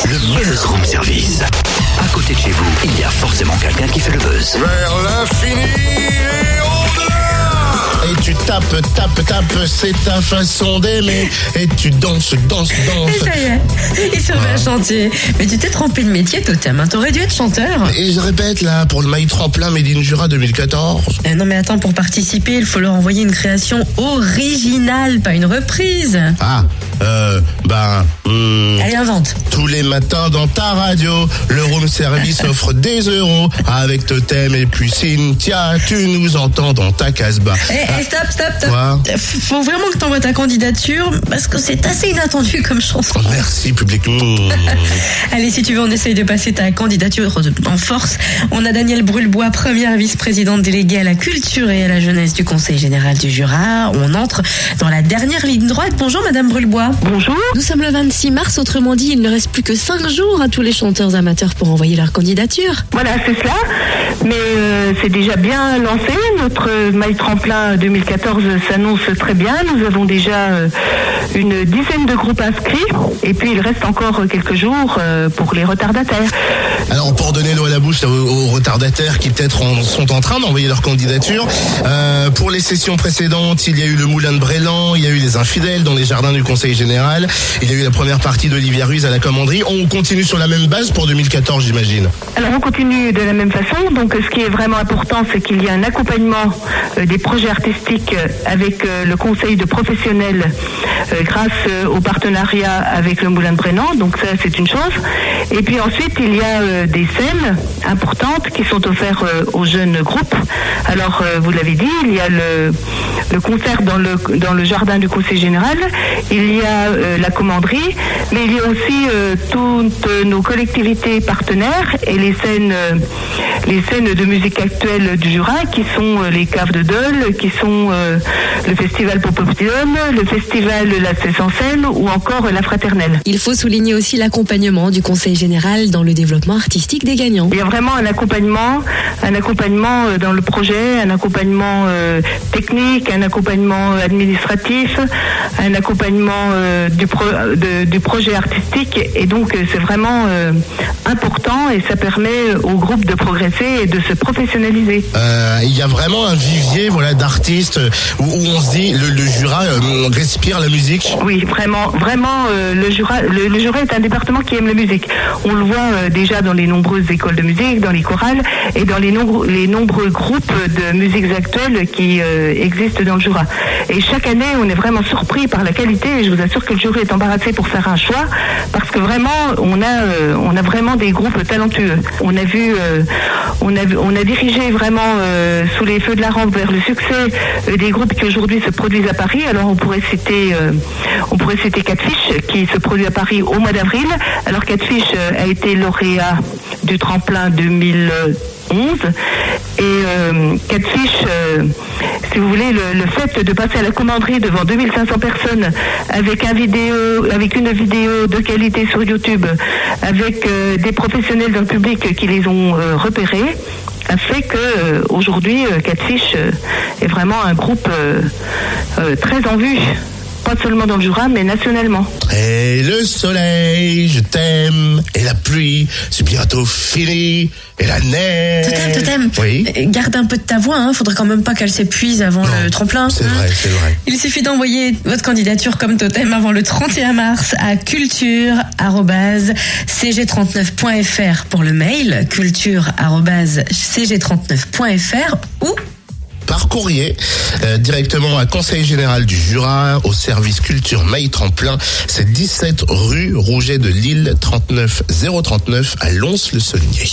Le Buzz Room Service. À côté de chez vous, il y a forcément quelqu'un qui fait le buzz. Vers l'infini et au-delà. Et tu tapes, c'est ta façon d'aimer. Et tu danses. Et ça y est, il se remet à chanter. Mais tu t'es trompé de métier, Totem, hein. T'aurais dû être chanteur. Et je répète là, pour le maïs tremplin Made in Jura 2014. Non mais attends, pour participer, il faut leur envoyer une création originale, pas une reprise. Allez, invente. Tous les matins dans ta radio, le room service offre des euros avec Totem et puis Cynthia, tu nous entends dans ta Casbah. Stop. Quoi ? Faut vraiment que t'envoies ta candidature parce que c'est assez inattendu comme chanson. Merci public. Allez, si tu veux, on essaye de passer ta candidature en force. On a Danielle Brulebois, première vice-présidente déléguée à la culture et à la jeunesse du Conseil général du Jura. On entre dans la dernière ligne droite. Bonjour Madame Brulebois. Bonjour. Nous sommes le 26 mars, autrement dit, il ne reste plus que 5 jours à tous les chanteurs amateurs pour envoyer leur candidature. Voilà, c'est cela. Mais c'est déjà bien lancé. Notre maïs tremplin 2014 s'annonce très bien. Nous avons déjà une dizaine de groupes inscrits. Et puis il reste encore quelques jours pour les retardataires. Alors pour donner l'eau à la bouche aux retardataires qui peut-être sont en train d'envoyer leur candidature, pour les sessions précédentes, il y a eu le Moulin de Brélan, il y a eu les Infidèles dans les jardins du Conseil général, il y a eu la première partie d'Olivia Ruiz à la Commanderie. On continue sur la même base pour 2014, j'imagine. Alors on continue de la même façon. Donc ce qui est vraiment important, c'est qu'il y a un accompagnement des projets artistiques avec le conseil de professionnels grâce au partenariat avec le Moulin de Brélan. Donc ça, c'est une chose. Et puis ensuite, il y a des scènes importantes qui sont offertes aux jeunes groupes. Alors vous l'avez dit, il y a le concert dans le jardin du Conseil général. Il y a la commanderie, mais il y a aussi toutes nos collectivités partenaires et les scènes de musique actuelle du Jura, qui sont les caves de Dole, qui sont le festival Popoptium, le festival La Cesse en scène ou encore la Fraternelle. Il faut souligner aussi l'accompagnement du Conseil général dans le développement artistique des gagnants. Il y a vraiment un accompagnement dans le projet, un accompagnement technique, un accompagnement administratif, un accompagnement du projet artistique, et donc c'est vraiment important et ça permet au groupe de progresser et de se professionnaliser. Il y a vraiment un vivier d'artistes où on se dit le Jura respire la musique. Oui, vraiment le Jura est un département qui aime la musique. On le voit déjà dans les nombreuses écoles de musique, dans les chorales et dans les nombreux groupes de musiques actuelles qui existent dans le Jura. Et chaque année, on est vraiment surpris par la qualité, et je vous assure que le jury est embarrassé pour faire un choix, parce que vraiment, on a vraiment des groupes talentueux. On a dirigé vraiment sous les feux de la rampe vers le succès des groupes qui aujourd'hui se produisent à Paris. Alors on pourrait citer Catfish, qui se produit à Paris au mois d'avril. Alors Catfish a été lauréat du tremplin 2011. Et Catfish, si vous voulez, le fait de passer à la commanderie devant 2500 personnes avec une vidéo de qualité sur YouTube, avec des professionnels dans le public qui les ont repérés, a fait que aujourd'hui Catfish est vraiment un groupe très en vue. Pas seulement dans le Jura, mais nationalement. Et le soleil, je t'aime. Et la pluie, c'est bientôt fini. Et la neige. Totem. Oui. Garde un peu de ta voix, Faudrait quand même pas qu'elle s'épuise avant le tremplin. C'est vrai. Il suffit d'envoyer votre candidature comme Totem avant le 31 mars à culture@cg39.fr pour le mail, culture@cg39.fr ou par courrier directement à Conseil général du Jura au service culture maïs tremplin. C'est 17 rue Rouget de Lille, 39 039 à Lons-le-Saulnier.